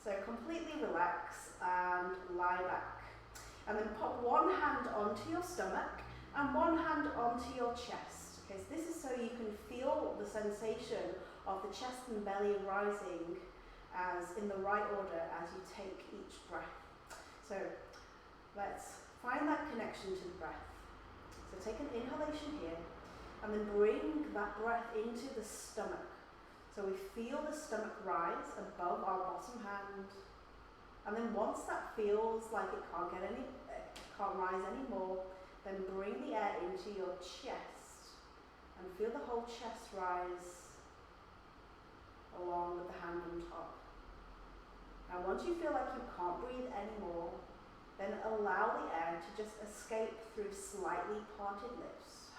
So completely relax and lie back. And then pop one hand onto your stomach and one hand onto your chest. Okay, so this is so you can feel the sensation of the chest and belly rising as in the right order as you take each breath. So let's find that connection to the breath. So take an inhalation here and then bring that breath into the stomach. So we feel the stomach rise above our bottom hand. And then once that feels like it can't rise anymore, then bring the air into your chest and feel the whole chest rise along with the hand on top. Now once you feel like you can't breathe anymore, then allow the air to just escape through slightly parted lips.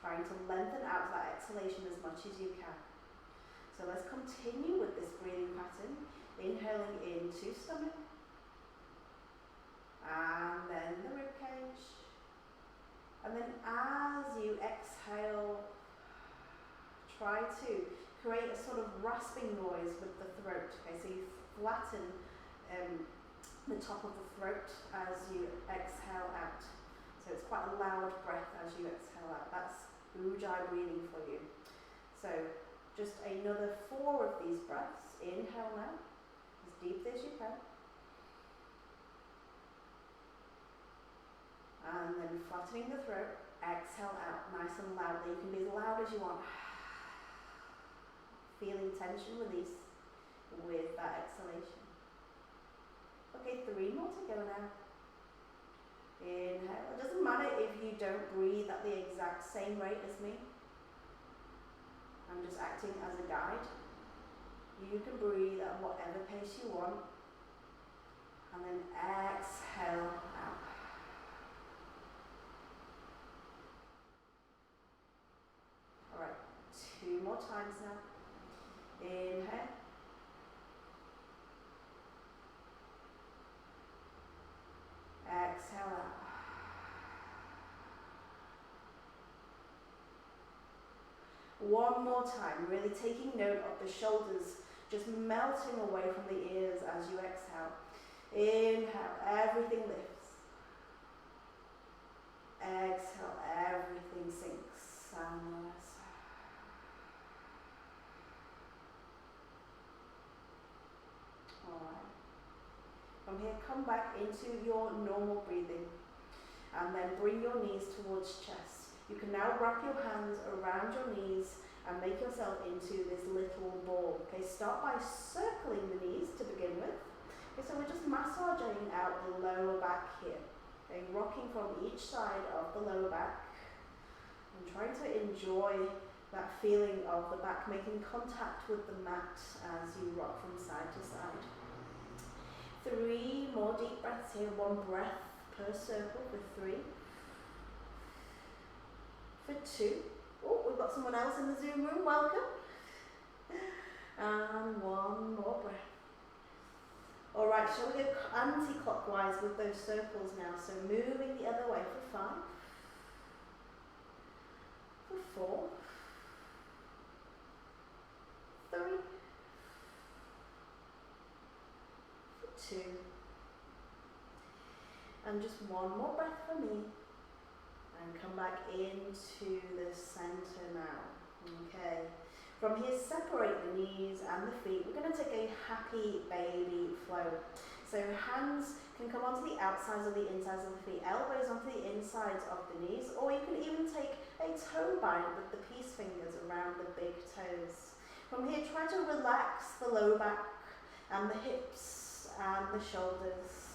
Trying to lengthen out that exhalation as much as you can. So let's continue with this breathing pattern. Inhaling into stomach, and then the rib cage. And then as you exhale, try to create a sort of rasping noise with the throat. Okay, so you flatten the top of the throat as you exhale out. So it's quite a loud breath as you exhale out. That's Ujjayi breathing for you. So just another 4 of these breaths. Inhale now, as deep as you can. And then flattening the throat, exhale out nice and loudly. You can be as loud as you want. Feeling tension release with that exhalation. Okay, 3 more to go now. Inhale. It doesn't matter if you don't breathe at the exact same rate as me. I'm just acting as a guide. You can breathe at whatever pace you want. And then exhale out. Alright, 2 more times now. Inhale. Exhale out. One more time, really taking note of the shoulders just melting away from the ears as you exhale. Inhale, everything lifts. Exhale, everything sinks and lowers. Alright. From here, come back into your normal breathing and then bring your knees towards chest. You can now wrap your hands around your knees and make yourself into this little ball. Okay, start by circling the knees to begin with. Okay, so we're just massaging out the lower back here. Okay, rocking from each side of the lower back and trying to enjoy that feeling of the back making contact with the mat as you rock from side to side. 3 more deep breaths here, 1 breath per circle for 3. For 2. Oh, we've got someone else in the Zoom room, welcome. And 1 more breath. Alright, shall we go anti-clockwise with those circles now? So moving the other way for 5. For 4. 3. For 2. And just 1 more breath for me. And come back into the center now. Okay. From here, separate the knees and the feet. We're going to take a happy baby flow. So hands can come onto the outsides or the insides of the feet, elbows onto the insides of the knees, or you can even take a toe bind with the peace fingers around the big toes. From here, try to relax the lower back and the hips and the shoulders.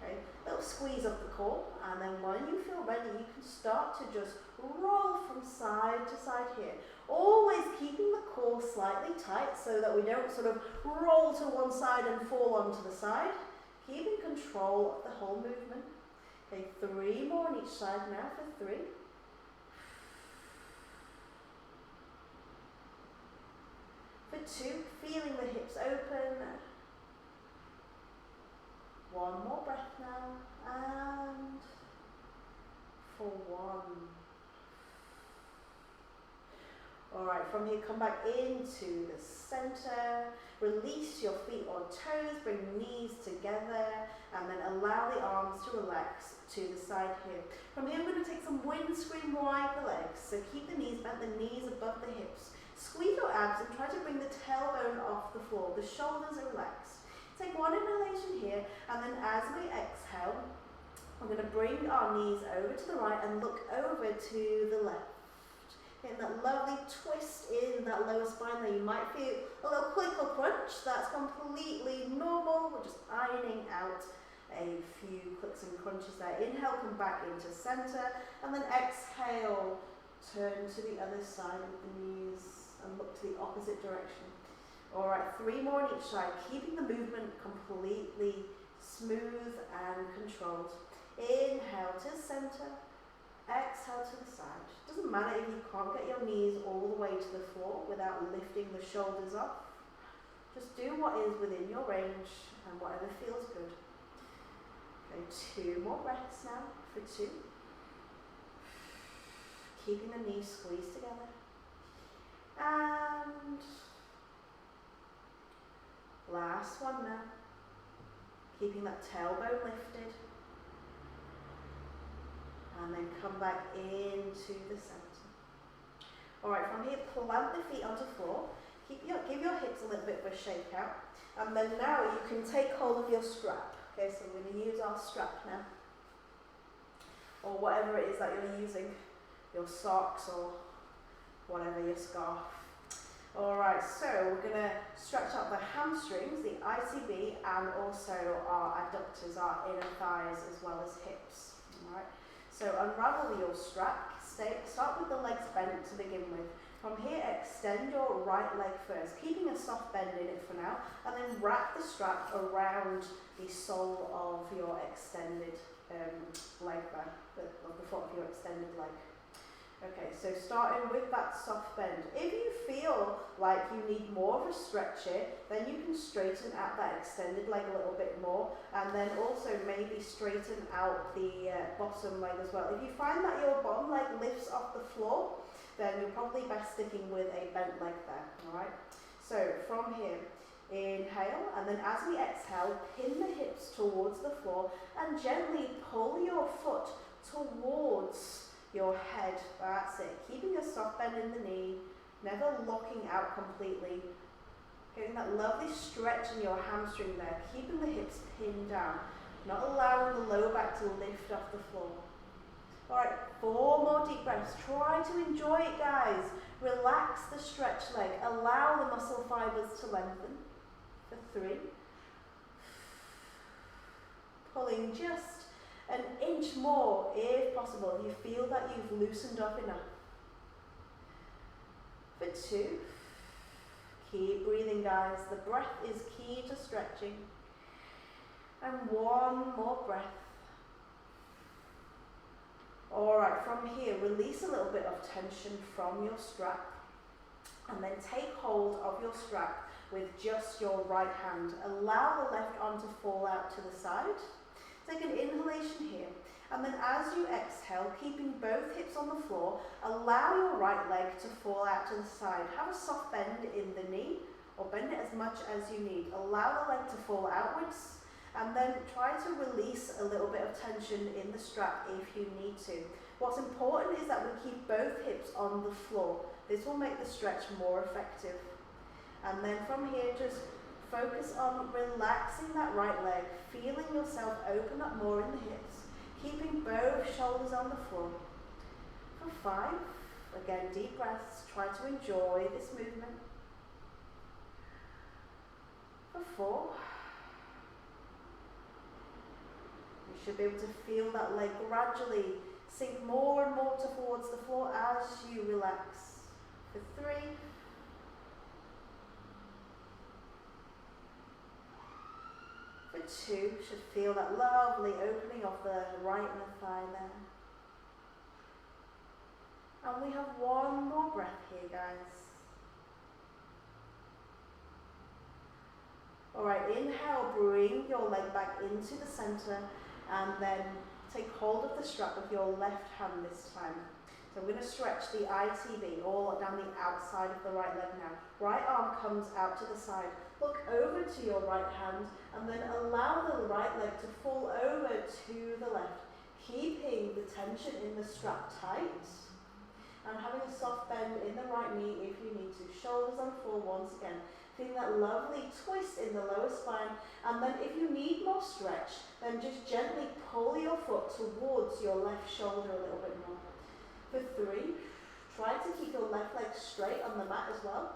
Okay, little squeeze of the core, and then when you feel ready, you can start to just roll from side to side here. Always keeping the core slightly tight so that we don't sort of roll to one side and fall onto the side. Keeping control of the whole movement. Okay, 3 more on each side now for 3. For 2, feeling the hips open. 1 more breath now, and for 1. Alright, from here come back into the center, release your feet or toes, bring knees together, and then allow the arms to relax to the side here. From here I'm going to take some windscreen wide the legs, so keep the knees bent, the knees above the hips. Squeeze your abs and try to bring the tailbone off the floor, the shoulders are relaxed. Take one inhalation here, and then as we exhale, we're going to bring our knees over to the right and look over to the left. Getting that lovely twist in that lower spine there. You might feel a little click or crunch. That's completely normal. We're just ironing out a few clicks and crunches there. Inhale, come back into center, and then exhale, turn to the other side of the knees and look to the opposite direction. Alright, 3 more on each side, keeping the movement completely smooth and controlled. Inhale to center, exhale to the side. Doesn't matter if you can't get your knees all the way to the floor without lifting the shoulders up. Just do what is within your range and whatever feels good. Okay, 2 more breaths now for 2. Keeping the knees squeezed together. And last one now. Keeping that tailbone lifted. And then come back into the center. Alright, from here, plant the feet onto the floor. Give your hips a little bit of a shake out. And then now you can take hold of your strap. Okay, so we're going to use our strap now. Or whatever it is that you're using. Your socks or whatever, your scarf. Alright, so we're going to stretch out the hamstrings, the ICB, and also our adductors, our inner thighs, as well as hips. Alright. So unravel your strap, start with the legs bent to begin with. From here, extend your right leg first, keeping a soft bend in it for now, and then wrap the strap around the sole of your extended leg there, of the foot of your extended leg. Okay, so starting with that soft bend. If you feel like you need more of a stretch here, then you can straighten out that extended leg a little bit more, and then also maybe straighten out the bottom leg as well. If you find that your bottom leg lifts off the floor, then you're probably best sticking with a bent leg there, alright? So from here, inhale, and then as we exhale, pin the hips towards the floor and gently pull your foot towards your head. That's it. Keeping a soft bend in the knee, never locking out completely. Getting that lovely stretch in your hamstring there, keeping the hips pinned down, not allowing the lower back to lift off the floor. Alright, 4 more deep breaths. Try to enjoy it, guys. Relax the stretch leg. Allow the muscle fibers to lengthen. For 3. Pulling just an inch more if possible. You feel that you've loosened up enough. For 2. Keep breathing, guys. The breath is key to stretching. And 1 more breath. Alright, from here, release a little bit of tension from your strap. And then take hold of your strap with just your right hand. Allow the left arm to fall out to the side. Take an inhalation here. And then as you exhale, keeping both hips on the floor, allow your right leg to fall out to the side. Have a soft bend in the knee, or bend it as much as you need. Allow the leg to fall outwards, and then try to release a little bit of tension in the strap if you need to. What's important is that we keep both hips on the floor. This will make the stretch more effective. And then from here, just focus on relaxing that right leg, feeling yourself open up more in the hips, keeping both shoulders on the floor. For 5, again, deep breaths. Try to enjoy this movement. For 4, you should be able to feel that leg gradually sink more and more towards the floor as you relax. For 3, for 2, should feel that lovely opening of the right inner thigh there. And we have 1 more breath here, guys. Alright, inhale, bring your leg back into the center, and then take hold of the strap with your left hand this time. So we're going to stretch the ITB all down the outside of the right leg now. Right arm comes out to the side. Look over to your right hand and then allow the right leg to fall over to the left, keeping the tension in the strap tight and having a soft bend in the right knee if you need to. Shoulders on the floor once again. Feeling that lovely twist in the lower spine, and then if you need more stretch, then just gently pull your foot towards your left shoulder a little bit more. For 3, try to keep your left leg straight on the mat as well.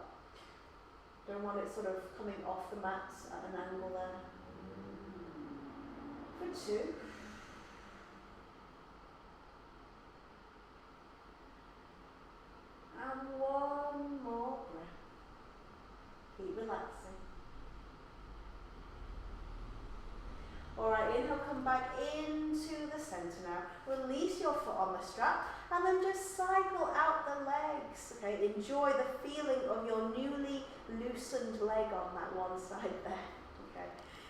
Don't want it sort of coming off the mat at an angle there. For 2. And 1 more breath. Keep relaxing. Alright, inhale, come back into the centre now. Release your foot on the strap and then just cycle out the legs. Okay, enjoy the feeling of your newly loosened leg on that one side there. Okay,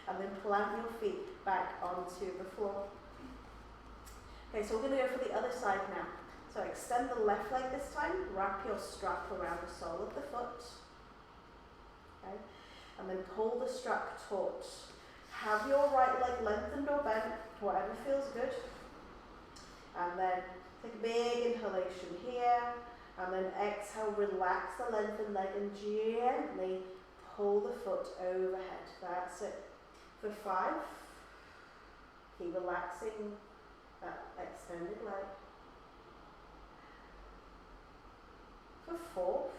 and then plant your feet back onto the floor. Okay, so we're going to go for the other side now. So extend the left leg this time, wrap your strap around the sole of the foot. Okay, and then pull the strap taut. Have your right leg lengthened or bent, whatever feels good. And then take a big inhalation here. And then exhale, relax the lengthened leg and gently pull the foot overhead. That's it. For 5, keep relaxing that extended leg. For 4,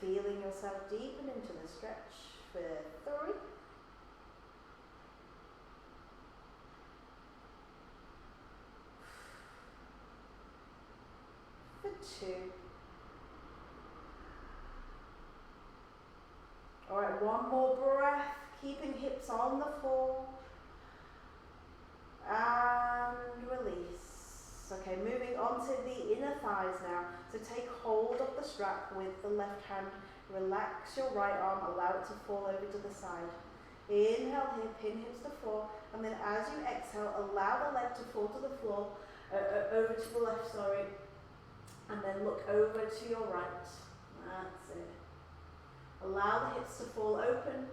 feeling yourself deepen into the stretch. For 3, for 2. Alright, 1 more breath, keeping hips on the floor. And release. Okay, moving on to the inner thighs now. So take hold of the strap with the left hand. Relax your right arm, allow it to fall over to the side. Inhale here, pin hips to floor. And then as you exhale, allow the leg to fall to the floor, over to the left, sorry. And then look over to your right. That's it. Allow the hips to fall open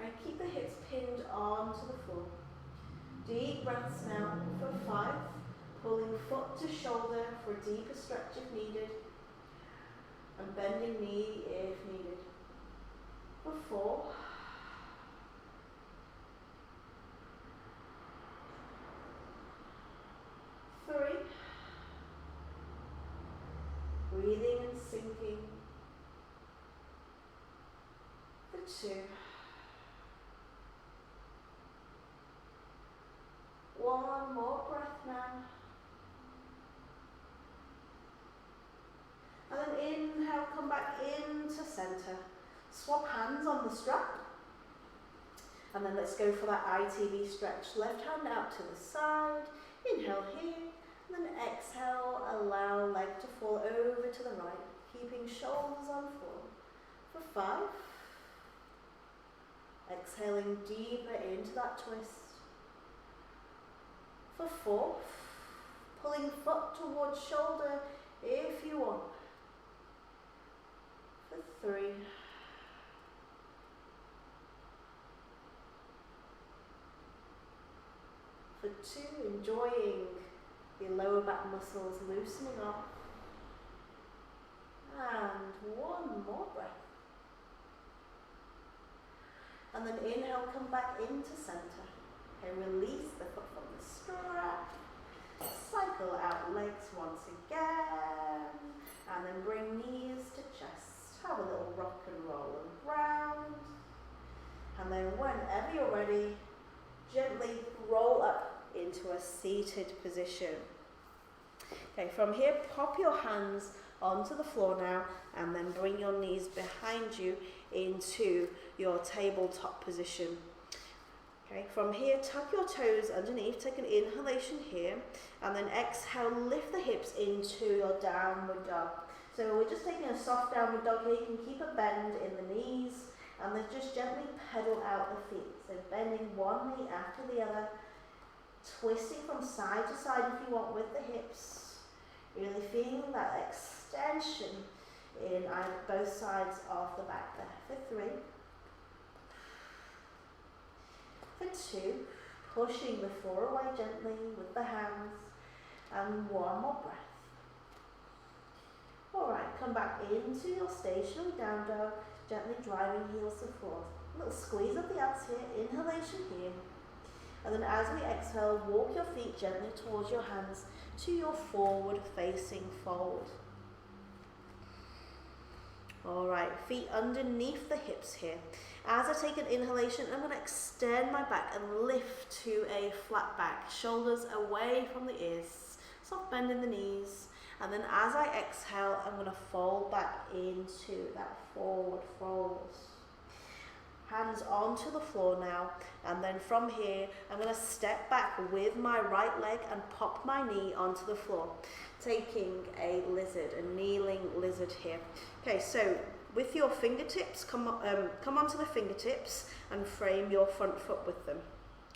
and keep the hips pinned onto the floor. Deep breaths now for 5. Pulling foot to shoulder for a deeper stretch if needed. And bending knee if needed. For 4. Three. Breathing and sinking. For 2. 1 more breath now. And then inhale, come back into centre. Swap hands on the strap. And then let's go for that ITB stretch. Left hand out to the side. Inhale here. And then exhale, allow leg to fall over to the right. Keeping shoulders on floor. For 5. Exhaling deeper into that twist. For 4. Pulling foot towards shoulder if you want. For 3. For 2, enjoying the lower back muscles loosening up. And 1 more breath. And then inhale, come back into centre. Okay, release the foot from the strap. Cycle out legs once again. And then bring knees to chest. Have a little rock and roll around. And then whenever you're ready, gently roll up into a seated position. Okay, from here, pop your hands onto the floor now and then bring your knees behind you into your tabletop position. Okay, from here, tuck your toes underneath, take an inhalation here, and then exhale, lift the hips into your downward dog. So we're just taking a soft downward dog here. You can keep a bend in the knees, And then just gently pedal out the feet. So bending one knee after the other, twisting from side to side if you want with the hips. Really feeling that extension in both sides of the back there. For 3. For 2. Pushing the floor away gently with the hands. And one more breath. Alright, come back into your stationary down dog, gently driving heels to floor. A little squeeze of the abs here, inhalation here. And then as we exhale, walk your feet gently towards your hands to your forward facing fold. Alright, feet underneath the hips here. As I take an inhalation, I'm going to extend my back and lift to a flat back. Shoulders away from the ears. Soft bend in the knees. And then as I exhale, I'm going to fold back into that forward fold. Hands onto the floor now. And then from here, I'm going to step back with my right leg and pop my knee onto the floor. Taking a lizard, a kneeling lizard here. Okay, so with your fingertips, come onto the fingertips and frame your front foot with them.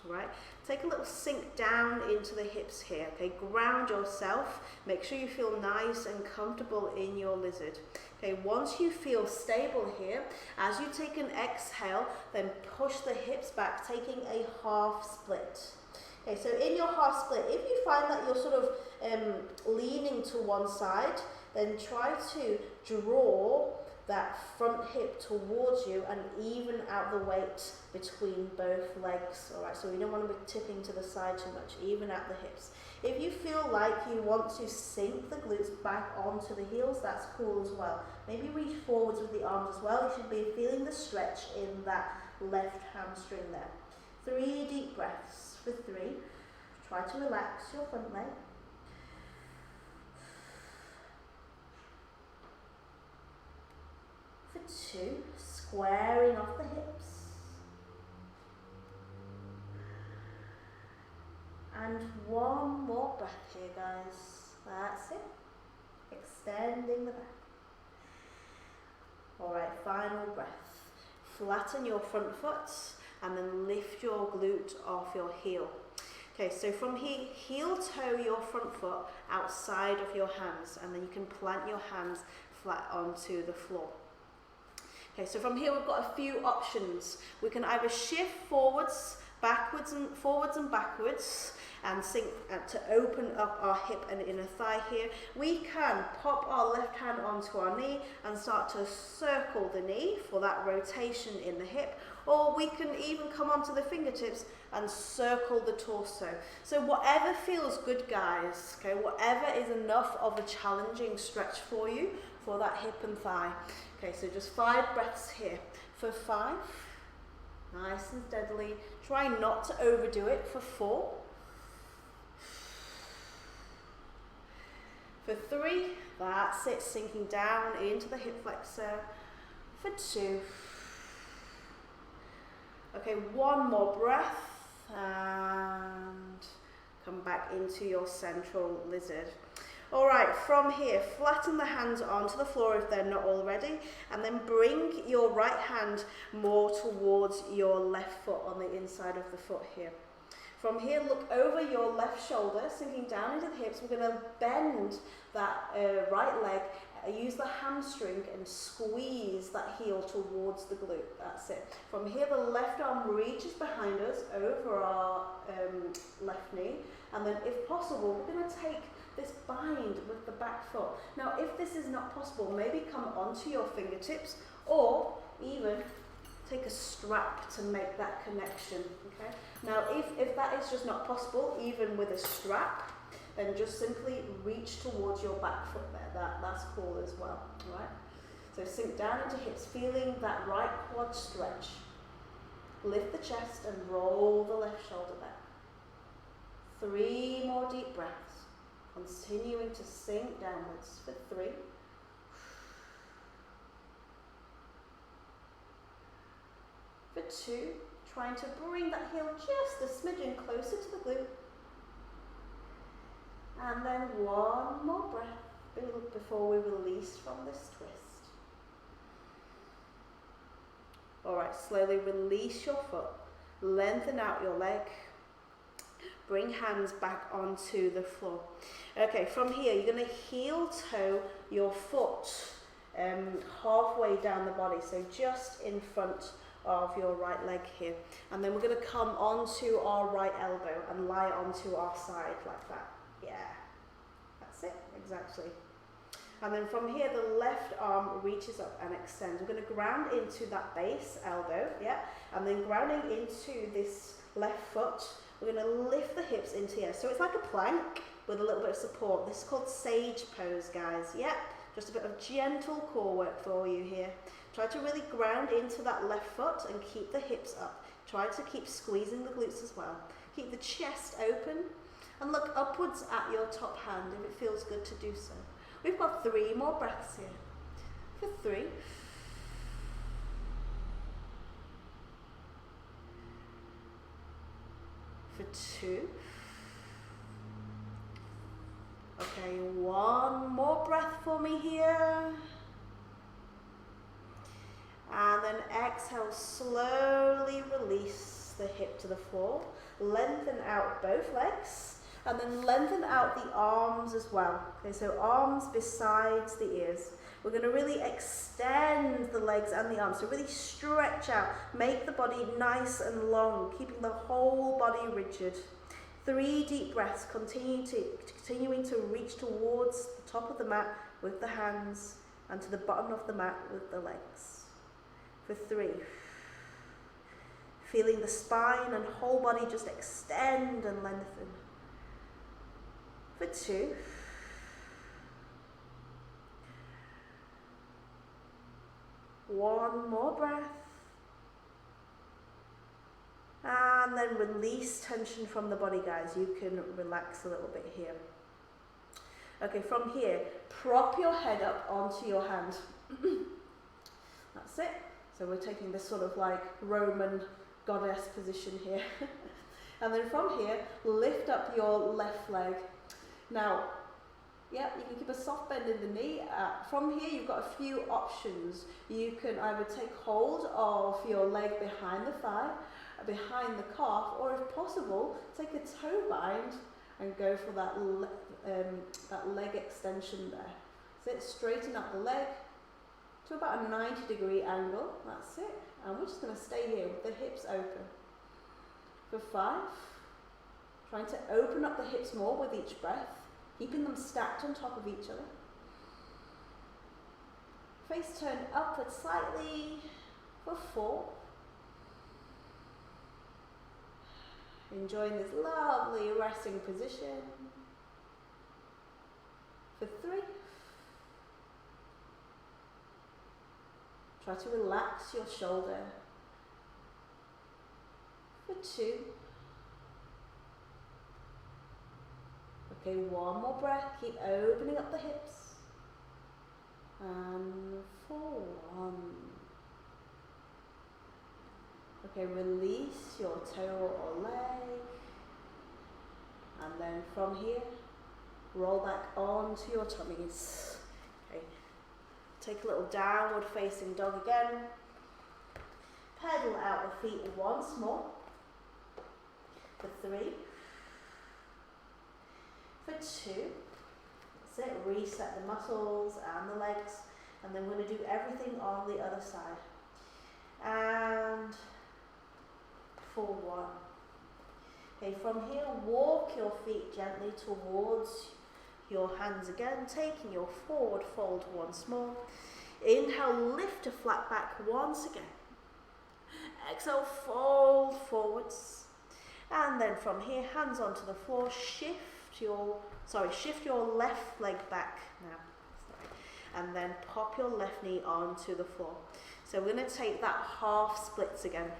Right, take a little sink down into the hips here. Okay, ground yourself. Make sure you feel nice and comfortable in your lizard. Okay, once you feel stable here, as you take an exhale, then push the hips back, taking a half split. Okay, so in your half split, if you find that you're sort of leaning to one side, then try to draw that front hip towards you and even out the weight between both legs. Alright, so we don't want to be tipping to the side too much, even at the hips. If you feel like you want to sink the glutes back onto the heels, that's cool as well. Maybe reach forwards with the arms as well. You should be feeling the stretch in that left hamstring there. 3 deep breaths. For 3, try to relax your front leg. For 2, squaring off the hips. And one more breath here, guys. That's it. Extending the back. Alright, final breath. Flatten your front foot and then lift your glute off your heel. Okay, so from here, heel toe your front foot outside of your hands, and then you can plant your hands flat onto the floor. Okay, so from here we've got a few options. We can either shift forwards and backwards and sink to open up our hip and inner thigh here. We can pop our left hand onto our knee and start to circle the knee for that rotation in the hip, or we can even come onto the fingertips and circle the torso. So whatever feels good, guys, okay, whatever is enough of a challenging stretch for you for that hip and thigh. Okay, so just 5 breaths here. For 5, nice and steadily. Try not to overdo it. For 4. For 3, that's it, sinking down into the hip flexor. For 2. Okay, one more breath and come back into your central lizard. Alright, from here, flatten the hands onto the floor if they're not already, and then bring your right hand more towards your left foot on the inside of the foot here. From here, look over your left shoulder, sinking down into the hips. We're going to bend that right leg, use the hamstring and squeeze that heel towards the glute. That's it. From here, the left arm reaches behind us over our left knee, and then if possible, we're going to take this bind with the back foot. Now, if this is not possible, maybe come onto your fingertips, or even take a strap to make that connection, okay? Now, if that is just not possible, even with a strap, then just simply reach towards your back foot there. That's cool as well, all right? So sink down into hips, feeling that right quad stretch. Lift the chest and roll the left shoulder back. 3 more deep breaths. Continuing to sink downwards for 3. For 2, trying to bring that heel just a smidgen closer to the glute. And then one more breath before we release from this twist. Alright, slowly release your foot, lengthen out your leg, bring hands back onto the floor. Okay, from here you're going to heel toe your foot halfway down the body, so just in front of your right leg here. And then we're going to come onto our right elbow and lie onto our side like that. Yeah, that's it, exactly. And then from here, the left arm reaches up and extends. We're going to ground into that base elbow, yeah, and then grounding into this left foot, we're going to lift the hips into here. So it's like a plank with a little bit of support. This is called sage pose, guys, yeah. Just a bit of gentle core work for you here. Try to really ground into that left foot and keep the hips up. Try to keep squeezing the glutes as well. Keep the chest open and look upwards at your top hand if it feels good to do so. We've got 3 more breaths here. For 3. For 2. Okay, 1 more breath for me here. And then exhale, slowly release the hip to the floor. Lengthen out both legs. And then lengthen out the arms as well. Okay, so arms besides the ears. We're going to really extend the legs and the arms. So really stretch out. Make the body nice and long, keeping the whole body rigid. 3 deep breaths, continuing to reach towards the top of the mat with the hands and to the bottom of the mat with the legs. For 3. Feeling the spine and whole body just extend and lengthen. For 2. One more breath. And then release tension from the body, guys. You can relax a little bit here. Okay, from here, prop your head up onto your hand. That's it. So we're taking this sort of like Roman goddess position here. And then from here, lift up your left leg. Now, yeah, you can keep a soft bend in the knee. From here, you've got a few options. You can either take hold of your leg behind the thigh, behind the calf, or if possible, take a toe bind and go for that leg extension there. Sit, straighten up the leg to about a 90-degree angle. That's it. And we're just going to stay here with the hips open. For 5, trying to open up the hips more with each breath, keeping them stacked on top of each other. Face turned upward slightly. For 4. Enjoying this lovely resting position. For 3. Try to relax your shoulder. For 2. Okay, 1 more breath. Keep opening up the hips. And for 1. Okay, release your toe or leg. And then from here, roll back onto your tummies. Okay, take a little downward facing dog again. Pedal out the feet once more. For 3. For 2. That's it, reset the muscles and the legs. And then we're going to do everything on the other side. And for 1. Okay, from here, walk your feet gently towards your hands again, taking your forward fold once more. Inhale, lift to flat back once again. Exhale, fold forwards. And then from here, hands onto the floor, shift your left leg back now. And then pop your left knee onto the floor. So we're going to take that half splits again.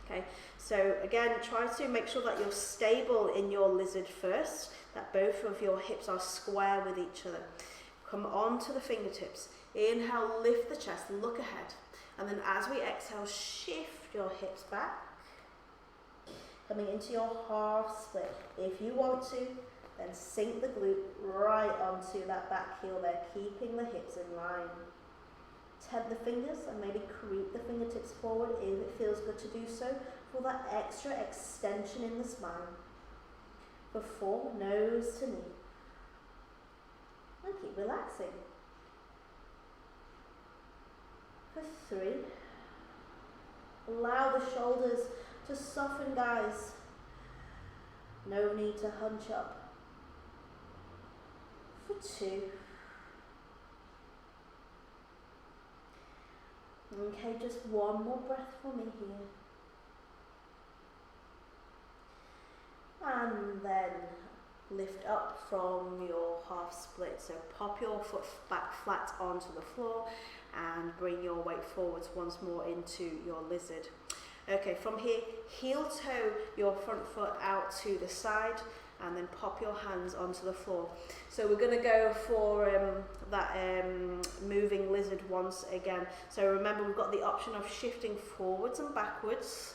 Okay, so again, try to make sure that you're stable in your lizard first, that both of your hips are square with each other. Come onto the fingertips. Inhale, lift the chest, look ahead. And then as we exhale, shift your hips back. Coming into your half split. If you want to, then sink the glute right onto that back heel there, keeping the hips in line. Tent the fingers and maybe creep the fingertips forward if it feels good to do so for that extra extension in the spine. For 4, nose to knee. And keep relaxing. For 3, allow the shoulders to soften, guys. No need to hunch up. For 2. Okay, just one more breath for me here. And then lift up from your half split. So pop your foot back flat onto the floor and bring your weight forwards once more into your lizard. Okay, from here, heel toe your front foot out to the side and then pop your hands onto the floor. So we're going to go for that moving lizard once again. So remember, we've got the option of shifting forwards and backwards,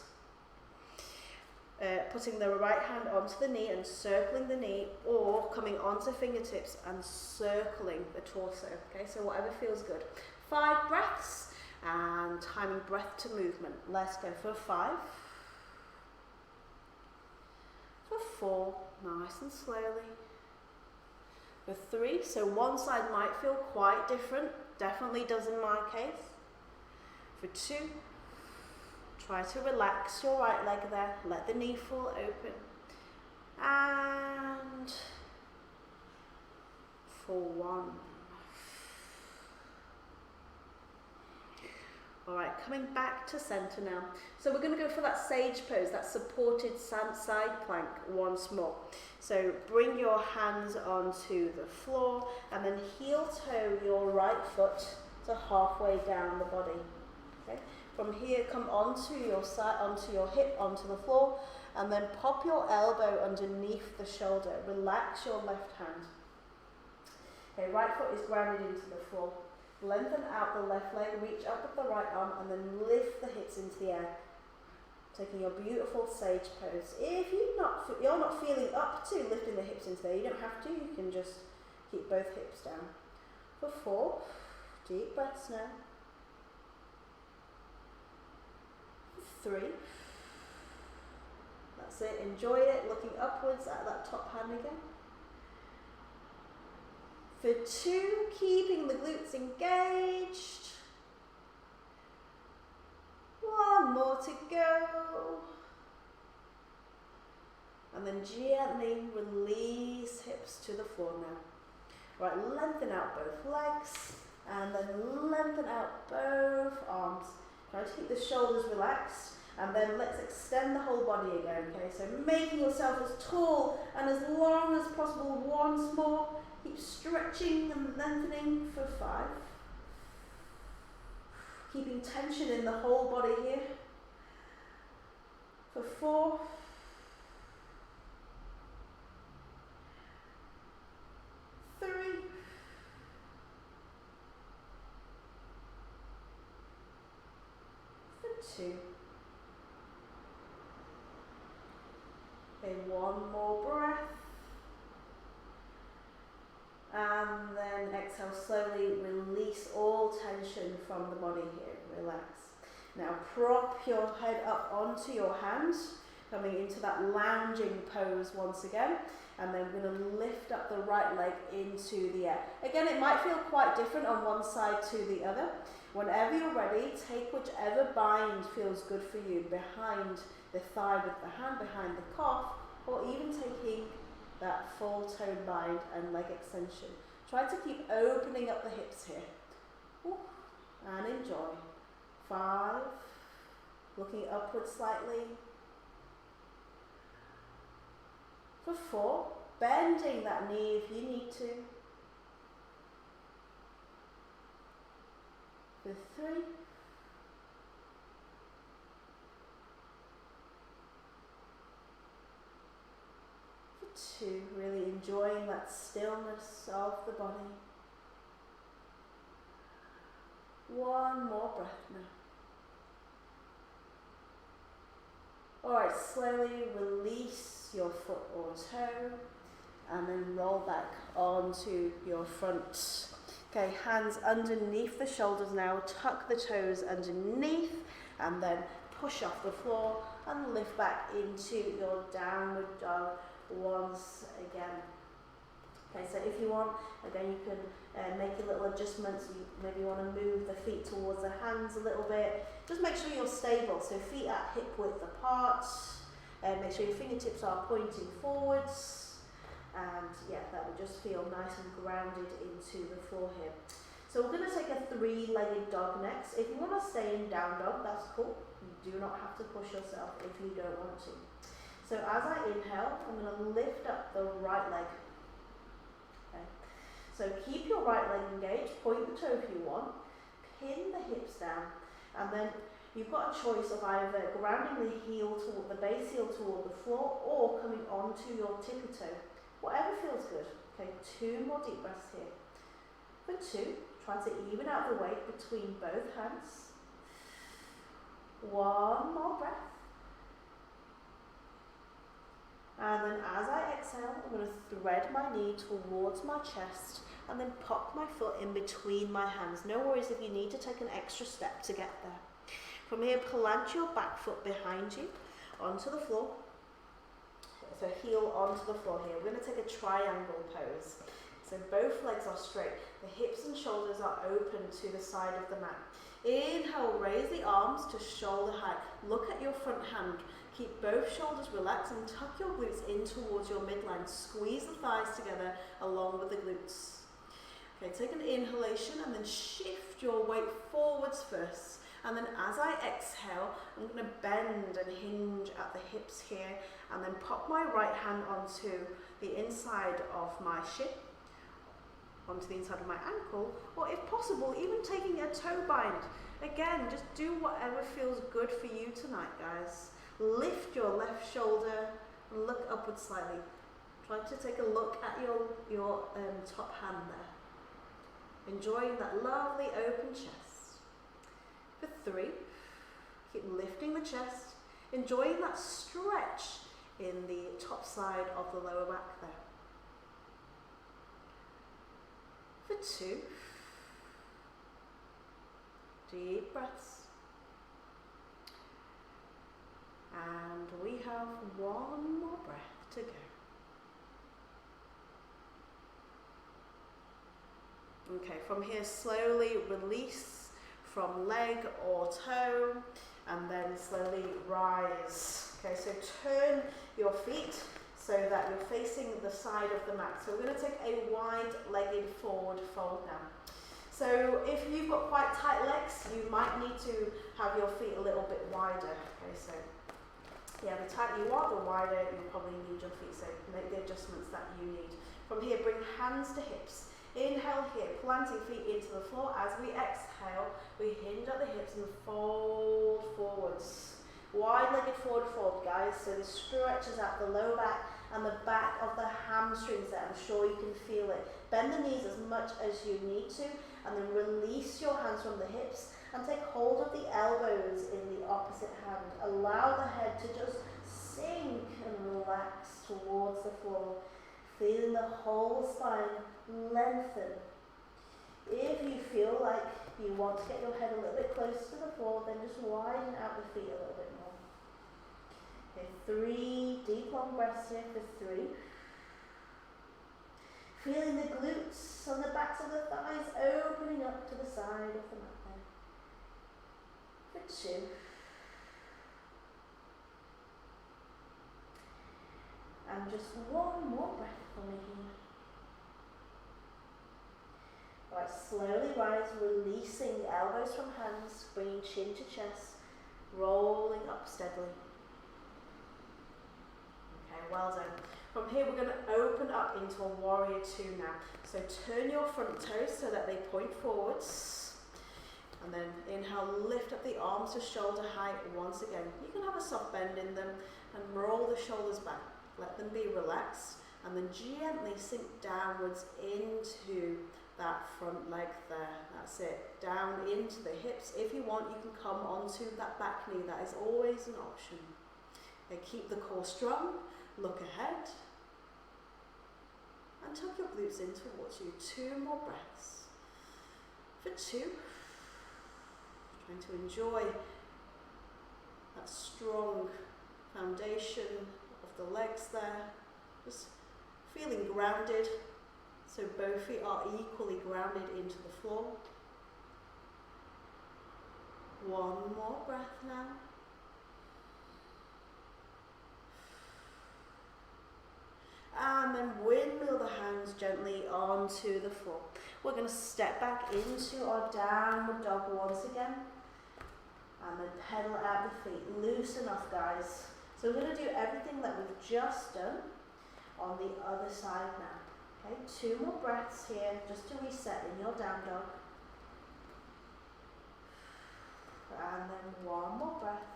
putting the right hand onto the knee and circling the knee, or coming onto fingertips and circling the torso. Okay, so whatever feels good. 5 breaths and timing breath to movement. Let's go for 5. For 4, nice and slowly. For 3, so one side might feel quite different, definitely does in my case. For 2, try to relax your right leg there, let the knee fall open. And for 1. Alright, coming back to center now. So we're going to go for that sage pose, that supported side plank once more. So bring your hands onto the floor and then heel toe your right foot to halfway down the body. Okay? From here, come onto your side, onto your hip, onto the floor, and then pop your elbow underneath the shoulder. Relax your left hand. Okay, right foot is grounded into the floor. Lengthen out the left leg, reach up with the right arm, and then lift the hips into the air. Taking your beautiful sage pose. If you're not feeling up to lifting the hips into there, you don't have to. You can just keep both hips down. For 4, deep breaths now. For 3. That's it. Enjoy it. Looking upwards at that top hand again. For 2, keeping the glutes engaged. 1 more to go. And then gently release hips to the floor now. Right, lengthen out both legs and then lengthen out both arms. Try to keep the shoulders relaxed and then let's extend the whole body again. Okay, so making yourself as tall and as long as possible once more. Keep stretching and lengthening for 5. Keeping tension in the whole body here. For 4. For 3. For 2. Okay, 1 more breath. And then exhale slowly, release all tension from the body here, relax. Now prop your head up onto your hands, coming into that lounging pose once again, and then we're going to lift up the right leg into the air. Again, it might feel quite different on one side to the other. Whenever you're ready, take whichever bind feels good for you, behind the thigh with the hand, behind the calf, or even taking that full toe bind and leg extension. Try to keep opening up the hips here. Ooh, and enjoy. 5, looking upwards slightly. For 4, bending that knee if you need to. For 3. For 2, really enjoying that stillness of the body. 1 more breath now. Alright, slowly release your foot or toe and then roll back onto your front. Okay, hands underneath the shoulders now, tuck the toes underneath, and then push off the floor and lift back into your downward dog once again. Okay, so if you want, again, you can make your little adjustments. You maybe want to move the feet towards the hands a little bit. Just make sure you're stable, so feet at hip width apart. Make sure your fingertips are pointing forwards. And yeah, that will just feel nice and grounded into the floor here. So we're going to take a three-legged dog next. If you want to stay in down dog, that's cool. You do not have to push yourself if you don't want to. So as I inhale, I'm going to lift up the right leg. Okay. So keep your right leg engaged, point the toe if you want, pin the hips down, and then you've got a choice of either grounding the heel toward the base heel toward the floor or coming onto your tippy toe. Whatever feels good. Okay, 2 more deep breaths here. For 2, try to even out the weight between both hands. 1 more breath. And then as I exhale, I'm going to thread my knee towards my chest and then pop my foot in between my hands. No worries if you need to take an extra step to get there. From here, plant your back foot behind you onto the floor. So heel onto the floor here. We're going to take a triangle pose. So both legs are straight. The hips and shoulders are open to the side of the mat. Inhale, raise the arms to shoulder height. Look at your front hand. Keep both shoulders relaxed and tuck your glutes in towards your midline. Squeeze the thighs together along with the glutes. Okay, take an inhalation and then shift your weight forwards first. And then as I exhale, I'm going to bend and hinge at the hips here and then pop my right hand onto the inside of my shin, onto the inside of my ankle, or if possible, even taking a toe bind. Again, just do whatever feels good for you tonight, guys. Lift your left shoulder and look upwards slightly. Try to take a look at your top hand there. Enjoying that lovely open chest. For 3, keep lifting the chest, enjoying that stretch in the top side of the lower back there. For 2, deep breaths. And we have 1 more breath to go. Okay, from here slowly release from leg or toe, and then slowly rise. Okay, so turn your feet so that you're facing the side of the mat. So we're going to take a wide-legged forward fold now. So if you've got quite tight legs, you might need to have your feet a little bit wider. Okay, so yeah, the tighter you are, the wider you probably need your feet. So make the adjustments that you need. From here, bring hands to hips. Inhale here, planting feet into the floor. As we exhale, we hinge at the hips and fold forwards. Wide-legged forward fold, guys. So this stretches out the lower back and the back of the hamstrings there. I'm sure you can feel it. Bend the knees as much as you need to, and then release your hands from the hips and take hold of the elbows in the opposite hand. Allow the head to just sink and relax towards the floor. Feeling the whole spine lengthen. If you feel like you want to get your head a little bit closer to the floor, then just widen out the feet a little bit more. Okay, 3 deep long breaths here for 3. Feeling the glutes on the backs of the thighs opening up to the side of the mat there. For 2. And just 1 more breath for me here. Right, slowly rise, releasing elbows from hands, bringing chin to chest, rolling up steadily. Okay, well done. From here, we're going to open up into a warrior 2 now. So turn your front toes so that they point forwards. And then inhale, lift up the arms to shoulder height once again. You can have a soft bend in them and roll the shoulders back. Let them be relaxed and then gently sink downwards into that front leg there. That's it. Down into the hips. If you want, you can come onto that back knee. That is always an option. Okay, keep the core strong. Look ahead. And tuck your glutes in towards you. 2 more breaths. For 2. Trying to enjoy that strong foundation of the legs there. Just feeling grounded, so both feet are equally grounded into the floor. One more breath now. And then windmill the hands gently onto the floor. We're going to step back into our downward dog once again. And then pedal out the feet. Loose enough, guys. So we're going to do everything that we've just done on the other side now. Okay, 2 more breaths here just to reset in your down dog. And then 1 more breath.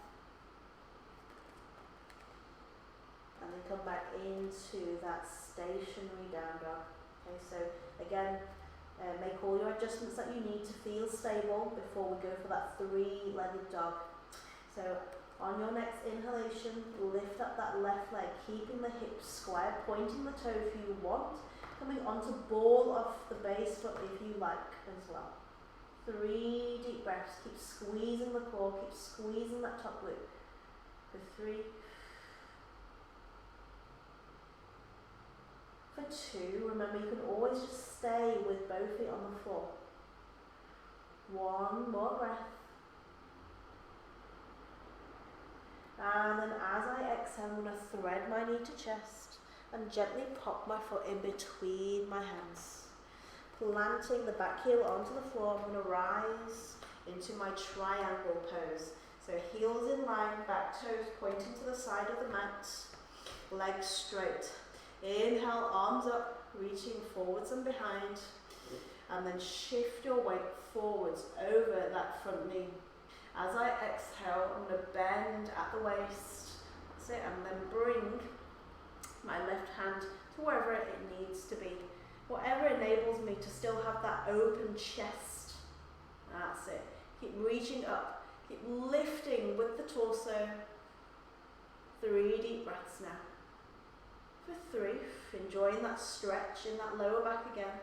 And then come back into that stationary down dog. Okay, so again, make all your adjustments that you need to feel stable before we go for that 3-legged dog. So on your next inhalation, lift up that left leg, keeping the hips square, pointing the toe if you want, coming onto ball off the base foot if you like as well. 3 deep breaths, keep squeezing the core, keep squeezing that top loop. For 3. For 2, remember you can always just stay with both feet on the floor. 1 more breath. And then as I exhale, I'm going to thread my knee to chest and gently pop my foot in between my hands. Planting the back heel onto the floor, I'm going to rise into my triangle pose. So heels in line, back toes pointing to the side of the mat, legs straight. Inhale, arms up, reaching forwards and behind, and then shift your weight forwards over that front knee. As I exhale, I'm going to bend at the waist, that's it, and then bring my left hand to wherever it needs to be. Whatever enables me to still have that open chest, that's it. Keep reaching up, keep lifting with the torso. 3 deep breaths now. For 3, enjoying that stretch in that lower back again.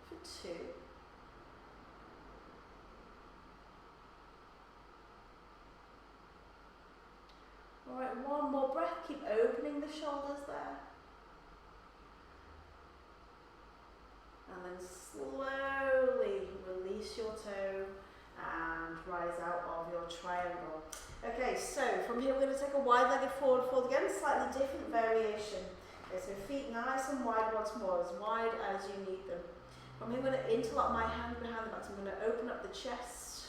For 2. Alright, 1 more breath, keep opening the shoulders there. And then slowly release your toe and rise out of your triangle. Okay, so from here we're going to take a wide-legged forward fold again, slightly different variation. Okay, so feet nice and wide once more, as wide as you need them. From here I'm going to interlock my hand behind the back, so I'm going to open up the chest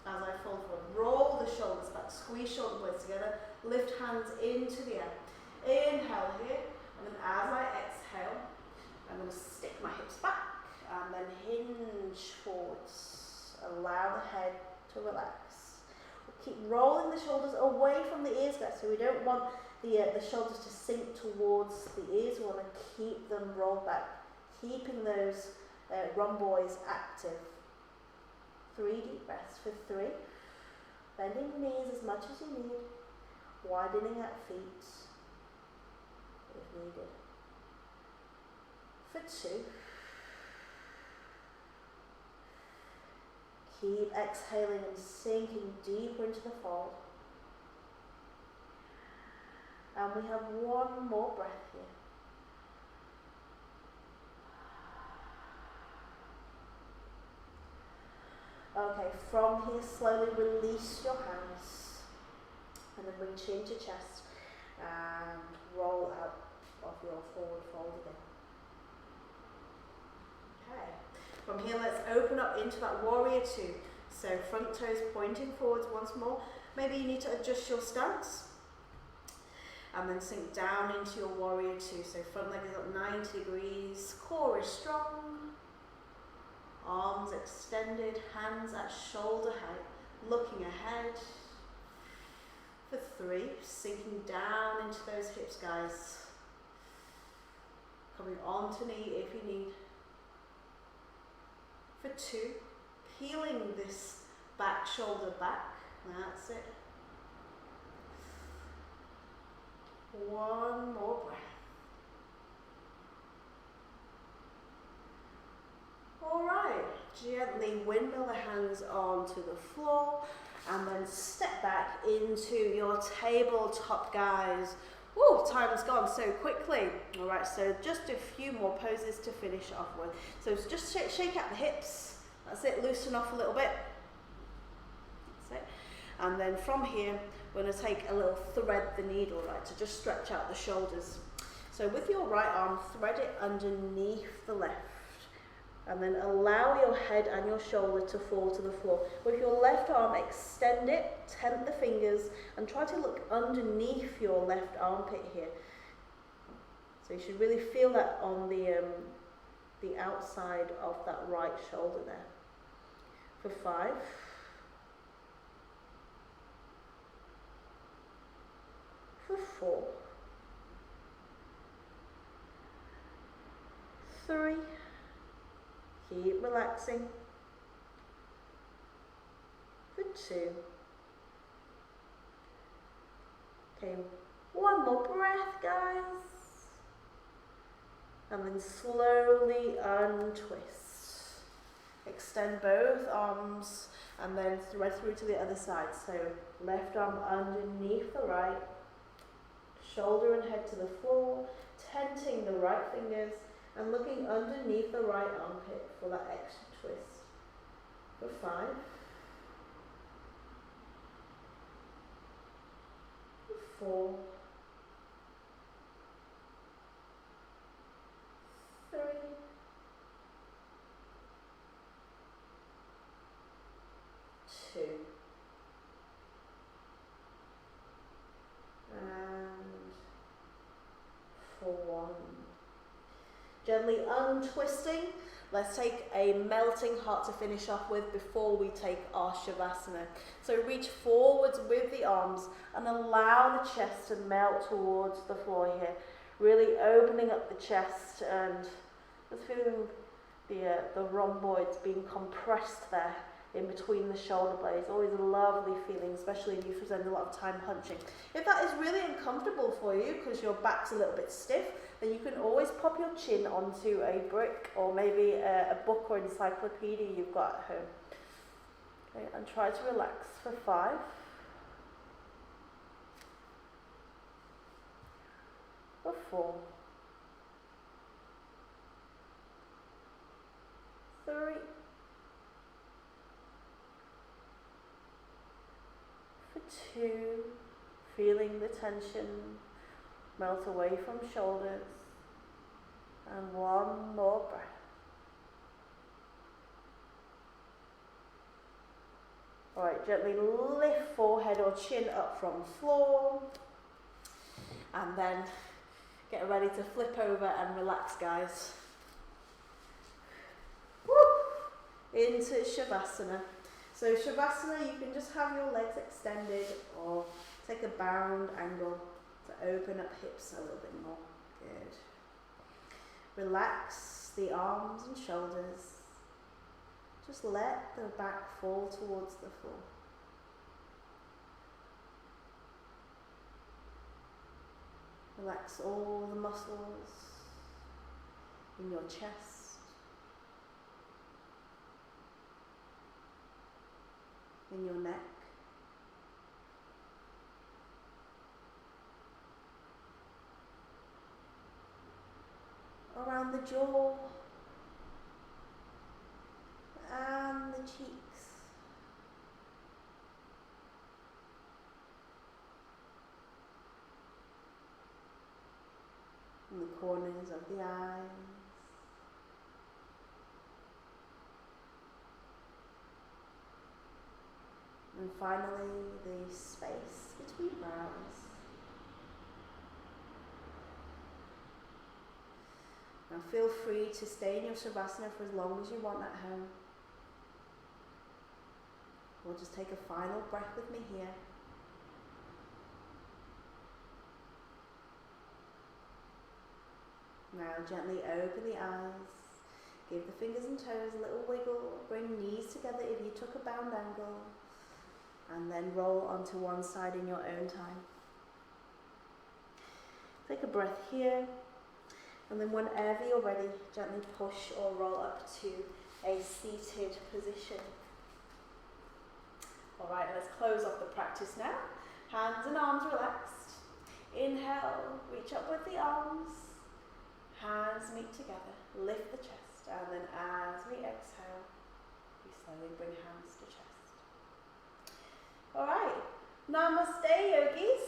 as I fold forward. Roll the shoulders back, squeeze shoulder blades together, lift hands into the air. Inhale here, and then as I exhale, I'm going to stick my hips back and then hinge forwards. Allow the head to relax. We'll keep rolling the shoulders away from the ears, guys. So we don't want the shoulders to sink towards the ears. We want to keep them rolled back, keeping those rhomboids active. 3 deep breaths for 3. Bending the knees as much as you need. Widening at feet if needed. For 2. Keep exhaling and sinking deeper into the fold. And we have 1 more breath here. Okay, from here slowly release your hands and then reach into chest and roll out of your forward fold again. Okay. From here, let's open up into that warrior 2. So front toes pointing forwards once more. Maybe you need to adjust your stance. And then sink down into your warrior 2. So front leg is up 90 degrees. Core is strong. Arms extended. Hands at shoulder height. Looking ahead. For 3. Sinking down into those hips, guys. Coming onto knee if you need. For 2, peeling this back shoulder back, that's it. 1 more breath. Alright, gently windmill the hands onto the floor and then step back into your tabletop, guys. Woo, time's gone so quickly. Alright, so just a few more poses to finish off with. So just shake out the hips. That's it, loosen off a little bit. That's it. And then from here, we're going to take a little thread the needle, right, to just stretch out the shoulders. So with your right arm, thread it underneath the left. And then allow your head and your shoulder to fall to the floor. With your left arm, extend it, tent the fingers, and try to look underneath your left armpit here. So you should really feel that on the outside of that right shoulder there. For 5. For 4. 3. Keep relaxing. For 2. Okay, one more breath, guys. And then slowly untwist. Extend both arms and then thread through to the other side. So left arm underneath the right, shoulder and head to the floor, tenting the right fingers and looking underneath the right armpit for that extra twist. For 5. For 4. 3. Two. And for 1. Gently untwisting. Let's take a melting heart to finish off with before we take our Shavasana. So reach forwards with the arms and allow the chest to melt towards the floor here. Really opening up the chest and just feeling the rhomboids being compressed there in between the shoulder blades. Always a lovely feeling, especially if you spend a lot of time hunching. If that is really uncomfortable for you because your back's a little bit stiff, then you can always pop your chin onto a brick or maybe a book or encyclopedia you've got at home. Okay, and try to relax for 5. For 4. 3. For 2. Feeling the tension melt away from shoulders. And 1 more breath. Alright, gently lift forehead or chin up from floor. And then get ready to flip over and relax, guys. Woo! Into Shavasana. So Shavasana, you can just have your legs extended or take a bound angle to open up hips a little bit more. Good. Relax the arms and shoulders. Just let the back fall towards the floor. Relax all the muscles in your chest, in your neck, around the jaw and the cheeks. In the corners of the eyes. And finally, the space between brows. Now feel free to stay in your Shavasana for as long as you want at home. We'll just take a final breath with me here. Now gently open the eyes, give the fingers and toes a little wiggle, bring knees together if you took a bound angle, and then roll onto one side in your own time. Take a breath here, and then whenever you're ready, gently push or roll up to a seated position. Alright, let's close off the practice now. Hands and arms relaxed. Inhale, reach up with the arms. Hands meet together. Lift the chest. And then as we exhale, we slowly bring hands to chest. Alright, Namaste yogis.